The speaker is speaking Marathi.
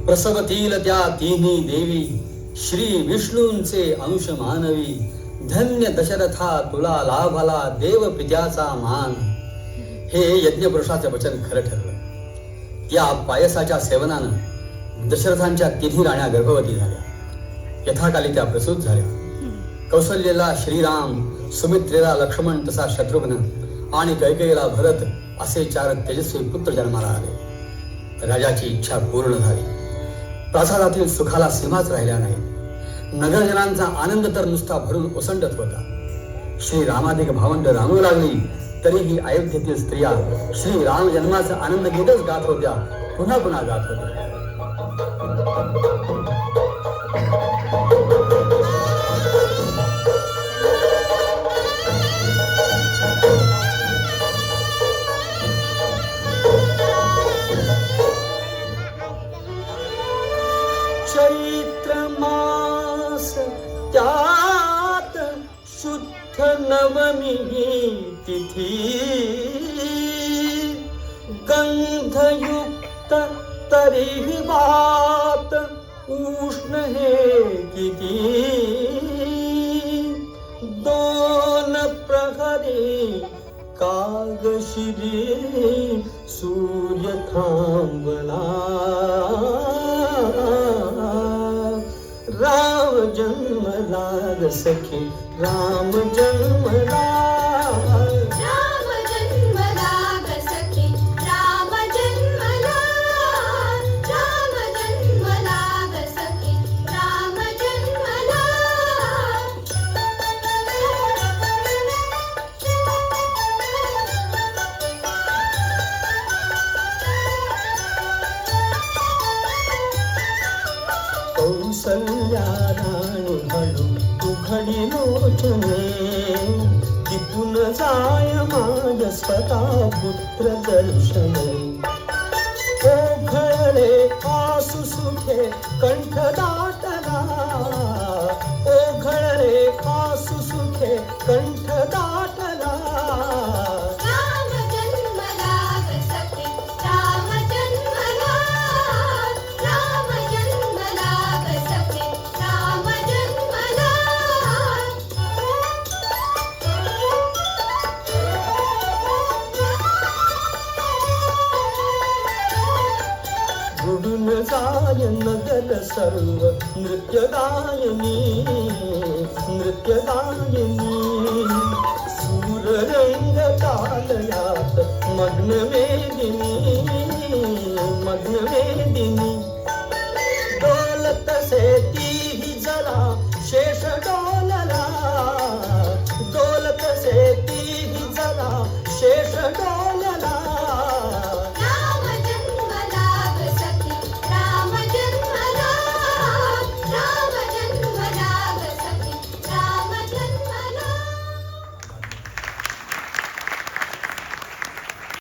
प्रसवतील त्या तिन्ही देवी श्री विष्णूंचे अंश मानवी. धन्य दशरथा तुला लाभला देव पित्याचा मान. हे यज्ञपुरुषाचे वचन खरं ठरलं. या पायसाच्या सेवनानं दशरथांच्या तिन्ही राण्या गर्भवती झाल्या. यथाकाली त्या प्रसूत झाल्या. कौशल्येला श्रीराम, सुमित्रेला लक्ष्मण, तसा शत्रुघ्न आणि कैकेयीला भरत असे 4 तेजस्वी पुत्र जन्माला आले. राजाची इच्छा पूर्ण झाली. प्रासादातील सुखाला सीमाच राहिल्या नाही. नगरजनांचा आनंद तर नुसता भरून ओसंडत होता. श्रीरामाधिक भावंड रांगू लागली तरीही अयोध्येतील स्त्रिया श्री राम जन्माचा आनंद घेतच गात होत्या, पुन्हा पुन्हा गात होत्या. चैत्र मास त्यात शुद्ध नवमी तिथी. गंधयुक्त तरीही वात उष्ण हे किती. 2 प्रहरी कागशिरी सूर्य थांबला. राम जन्मला ग सखी, राम जन्मला. राम जन्मला ग सखी, राम जन्मला. राम जन्मला ग सखी, राम जन्मला. कौसल्या राणी हळू उघडी लोचने. तिथून जाय माझ स्वतः पुत्र दर्शने. ओघळले आसु सुखे कंठ दाटला. ओघळले आसु सुखे कंठ दाटला. राम जन्मला ग सखी, राम जन्मला. राम जन्मला ग सखी, राम जन्मला. बुडून जाय नगर सर्व नृत्यदायिनी, नृत्यदायिनी. सूररंग कालयात मग्न मेदिनी, मग्न मेदिनी. डोलत से तीही जरा शेष डोलला. डोलत से तीही जरा शेष डोलला.